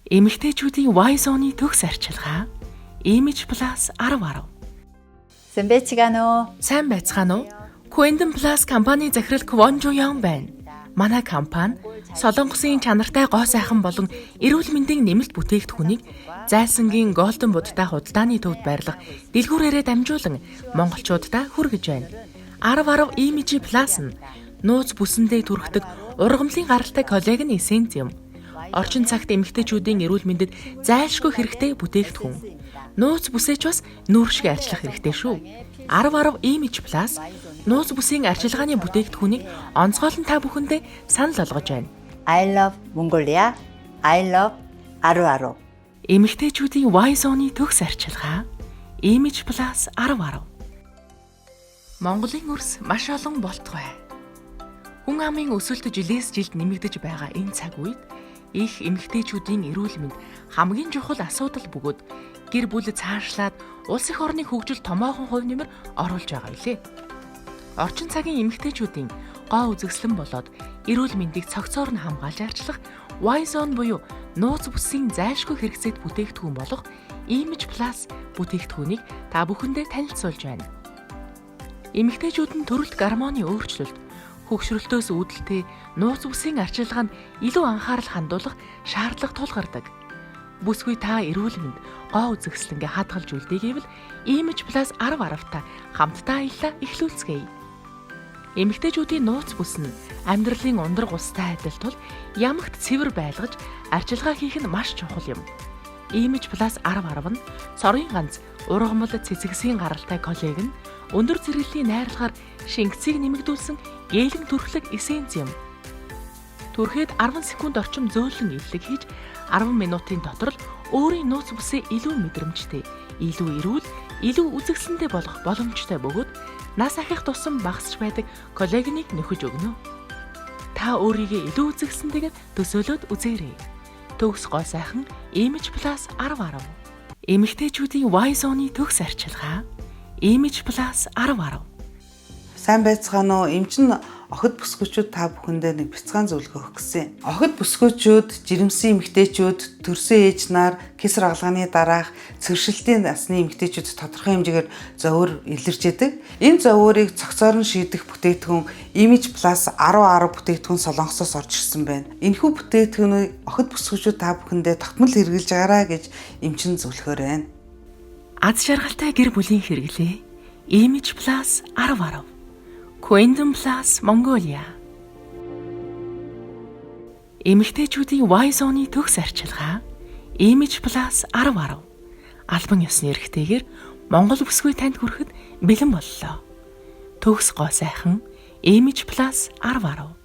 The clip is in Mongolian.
Эмэгтэйчүүдийн Y zone-ы төгс арчилгаа Image Plus 1010. Сайн байцгаана уу? Сайн байцгаана уу? Quantum Plus компани захирал Kwon Jo-young байна. Манай компани Солонгосын чанартай гоо сайхан болон эрүүл мэндийн нэмэлт бүтээгдэхүүнийг зайсангийн Golden будтай худалдааны төвд байрлах дэлгүүрээрээ дамжуулан монголчуудад хүргэж байна. 1010 Image Plus нь нууц бүсэндээ түрхдэг ургамлын гаралтай коллаген эссенц юм. Орчин цагт эмэгтэйчүүдийн эрүүл мэндэд зайлшгүй хэрэгтэй бүтээгдэхүүн. Нууц бүсээч бас нүүр шиг арчлах хэрэгтэй шүү. 1010 Image Plus нууц бүсийн арчилгааны бүтээгдэхүүнийг онцгойлон та бүхэндээ санал болгож байна. I love Mongolia. I love 1010. Эмэгтэйчүүдийн Y zone-ы төгс арчилгаа Image Plus 1010. Монголын өрс маш олон болтугай. Хүн амын өсөлт жилээс жилд нэмэгдэж байгаа энэ цаг үед их эмэгтэйчүүдийн эрүүл мэнд хамгийн чухал асуудал бөгөөд гэр бүл цаашлаад улс их орны хөгжил томоохон хувь нэмэр оруулж байгаа билээ. Орчин цагийн эмэгтэйчүүдийн гоо үзэсгэлэн болоод эрүүл мэндийг цогцоор нь хамгаалж арчлах Y zone буюу нууц бүсийн зайлшгүй хэрэгцээт бүтээгдэхүүн болох Image Plus бүтээгдэхүүнийг та бүхэндээ танилцуулж байна. Эмэгтэйчүүд нь төрөлт гормоны өөрчлөлт, хөгшрөлтөөс үүдэлтэй нууц бүсийн арчилгаанд илүү анхаарал хандуулах шаардлага тулгардаг. Бүсгүй та эрүүл мэнд гоо үзэсгэлэнгээ хадгалж үлдээ гэвэл Image Plus 1010-та хамтдаа аяллаа эхлүүлцгээе. Эмэгтэйчүүдийн нууц бүс нь амьдралын ундраг устай адил тул ямагт цэвэр байлгаж арчилгаа хийх нь маш чухал юм. Image Plus 1010 нь цорын ганц ургамал цэцэгсийн гаралтай коллаген, өндөр зэрэглэлийн найрлагаар шингэцийг нэмэгдүүлсэн гээлэн түрхлэг эссенц юм. Түрхэд 10 секунд орчим зөөлөн иллэг хийж 10 минутын дотор л өөрийн нууц бүсээ илүү мэдрэмжтэй, илүү эрүүл, илүү үзэгсэлэнтэй болгох боломжтой бөгөөд нас ахих тусам багасч байдаг коллагеныг нөхөж өгнө. Та өөрийгөө илүү үзэгсэнтэйгээр төсөөлөд үзээрэй. Төгс гоо сайхан Image Plus 1010. Эмэгтэйчүүдийн Y zone-ы төгс арчилгаа Image Plus 1010. Сайн байцгаана уу? Эмчин охид бүсгүйчүүд та бүхэндээ нэг бяцхан зөвлөгөө өгөх гэсэн. Охид бүсгүйчүүд, жирэмсэн эмэгтэйчүүд, төрсөн ээж нар, кесар агалгааны дараах, цэгшилтийн насны эмэгтэйчүүд тодорхой хэмжээгээр зовөр илэрч яадаг. Энэ зовоорыг цогцоор нь шийдэх бүтээгдэхүүн Image Plus 1010 бүтээгдэхүүн Солонгосоос орж ирсэн байна. Энэхүү бүтээгдэхүүнийг охид бүсгүйчүүд та бүхэндээ тогтмол хэрэгжилж агаарай гэж эмчин зөвлөхөөр байна. Аз жаргалтай гэр бүлийн хэрэглээ Image Plus 1010. Quantum Plus Mongolia. Эмэгтэйчүүдийн Y zone-ы төгс арчилгаа Image Plus 1010. Албан ёсны эрхтэйгээр Монгол бүсгүй танд хүрэхэд бэлэн боллоо. Төгс гоо сайхан Image Plus 1010.